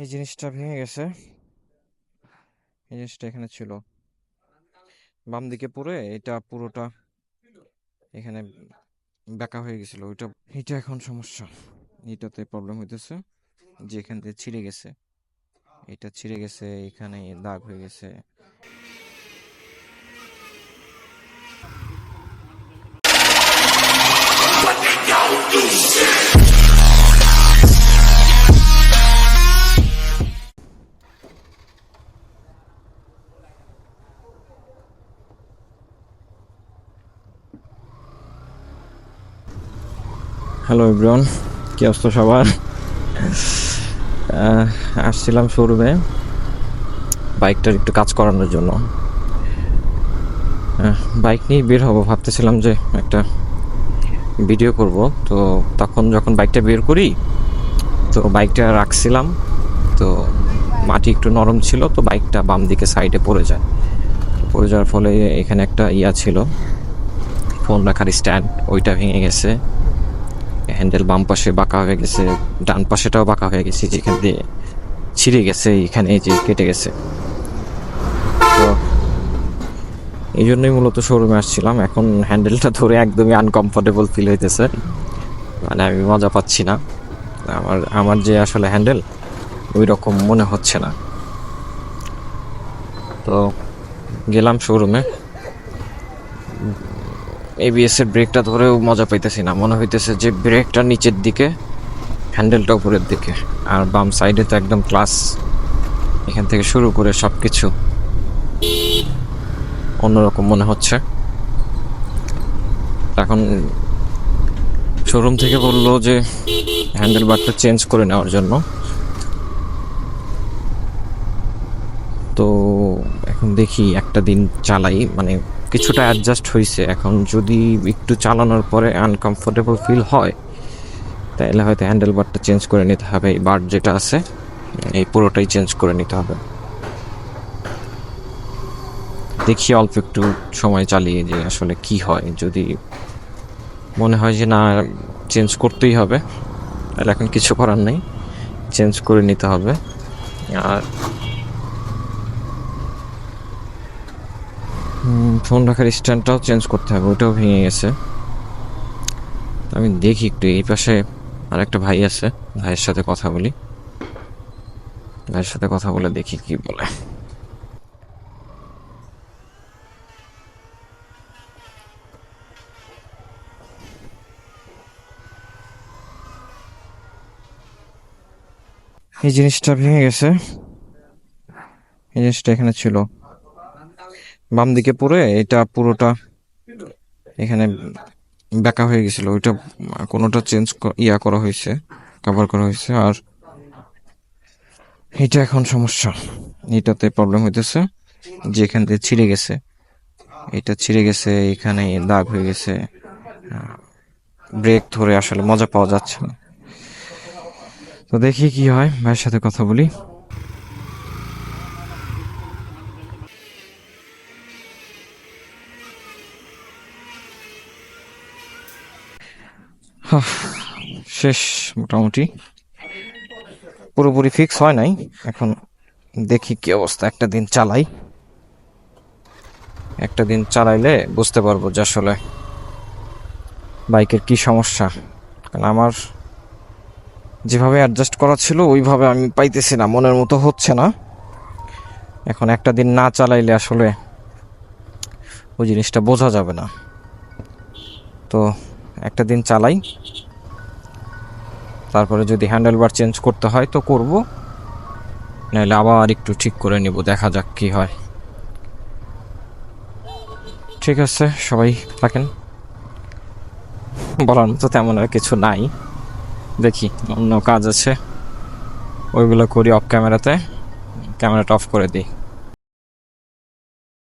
এই জিনিসটা ভেঙে গেছে। এই জিনিসটা এখানে ছিল, বাম দিকে পড়ে এটা পুরোটা এখানে বেঁকা হয়ে গেছিল। এটা এখন সমস্যা, এটাতে প্রবলেম হইতেছে যে এখান থেকে ছিঁড়ে গেছে, এটা ছিঁড়ে গেছে, এখানে দাগ হয়ে গেছে। হ্যালো এভরিওয়ান, কি অবস্থা সবার? আসছিলাম শোরুমে বাইকটার একটু কাজ করানোর জন্য। বাইক নিয়ে বের হবো ভাবতেছিলাম যে একটা ভিডিও করব। তো তখন যখন বাইকটা বের করি, তো বাইকটা রাখছিলাম, তো মাটি একটু নরম ছিল, তো বাইকটা বাম দিকে সাইডে পড়ে যায়। পড়ে যাওয়ার ফলে এখানে একটা ছিল, ফোন রাখার স্ট্যান্ড, ওইটা ভেঙে গেছে। হ্যান্ডেল বাম পাশে বাঁকা হয়ে গেছে, ডান পাশেটাও বাঁকা হয়ে গেছে, যেখান দিয়ে ছিঁড়ে গেছে, এখানে যে কেটে গেছে। তো এই জন্যই মূলত শোরুমে আসছিলাম। এখন হ্যান্ডেলটা ধরে একদমই আনকমফোর্টেবল ফিল হইতেছে, মানে আমি মজা পাচ্ছি না। আমার যে আসলে হ্যান্ডেল ওই রকম মনে হচ্ছে না। তো গেলাম শোরুমে, এবিএস এর ব্রেকটা ধরেও মজা পাইতেছি না, মনে হইতেছে যে ব্রেকটা নিচের দিকে, হ্যান্ডেলটা উপরের দিকে, আর বাম সাইডে তো একদম ক্লাস, এখান থেকে শুরু করে সব কিছু অন্যরকম মনে হচ্ছে। এখন শোরুম থেকে বললো যে হ্যান্ডেল বারটা চেঞ্জ করে নেওয়ার জন্য। তো এখন দেখি একটা দিন চালাই, মানে কিছুটা অ্যাডজাস্ট হয়েছে। এখন যদি একটু চালানোর পরে আনকমফোর্টেবল ফিল হয়, তাহলে হয়তো হ্যান্ডেল বারটা চেঞ্জ করে নিতে হবে। এই বার যেটা আছে এই পুরোটাই চেঞ্জ করে নিতে হবে। দেখি অল্প একটু সময় চালিয়ে যে আসলে কি হয়। যদি মনে হয় যে না, চেঞ্জ করতেই হবে, তাহলে এখন কিছু করার নেই, চেঞ্জ করে নিতে হবে। আর ফোন রাখার স্ট্যান্ডটাও চেঞ্জ করতে হবে, ওটাও ভেঙে গেছে। আমি দেখি একটু এই পাশে আর একটা ভাই আছে, ভাইয়ের সাথে কথা বলি, ভাইয়ের সাথে কথা বলে দেখি কি বলে। এই জিনিসটা ভেঙে গেছে। এই জিনিসটা এখানে ছিল, বাম দিকে পড়ে এটা পুরোটা এখানে বেঁকা হয়ে গেছিল। ওইটা কোনোটা চেঞ্জ করা হয়েছে, কভার করা হয়েছে। আর এটা এখন সমস্যা, এটাতে প্রবলেম হইতেছে যে এখান থেকে ছিঁড়ে গেছে, এটা ছিঁড়ে গেছে, এখানে দাগ হয়ে গেছে। ব্রেক ধরে আসলে মজা পাওয়া যাচ্ছে না। তো দেখি কি হয়, ভাইয়ের সাথে কথা বলি। শেষ মোটামুটি, পুরোপুরি ফিক্স হয় নাই। এখন দেখি কি অবস্থা, একটা দিন চালাই, একটা দিন চালাইলে বুঝতে পারবো যে আসলে বাইকের কি সমস্যা। কারণ আমার যেভাবে অ্যাডজাস্ট করা ছিল ওইভাবে আমি পাইতেছি না, মনের মতো হচ্ছে না। এখন একটা দিন না চালাইলে আসলে ওই জিনিসটা বোঝা যাবে না। তো একটা দিন চালাই, তারপরে যদি হ্যান্ডেল বার চেঞ্জ করতে হয় তো করব, নাহলে আবার একটু ঠিক করে নিব, দেখা যাক কি হয়। ঠিক আছে, সবাই থাকেন, বলার মতো তেমন আর কিছু নাই। দেখি অন্য কাজ আছে, ওইগুলো করি অফ ক্যামেরাতে, ক্যামেরাটা অফ করে দিই।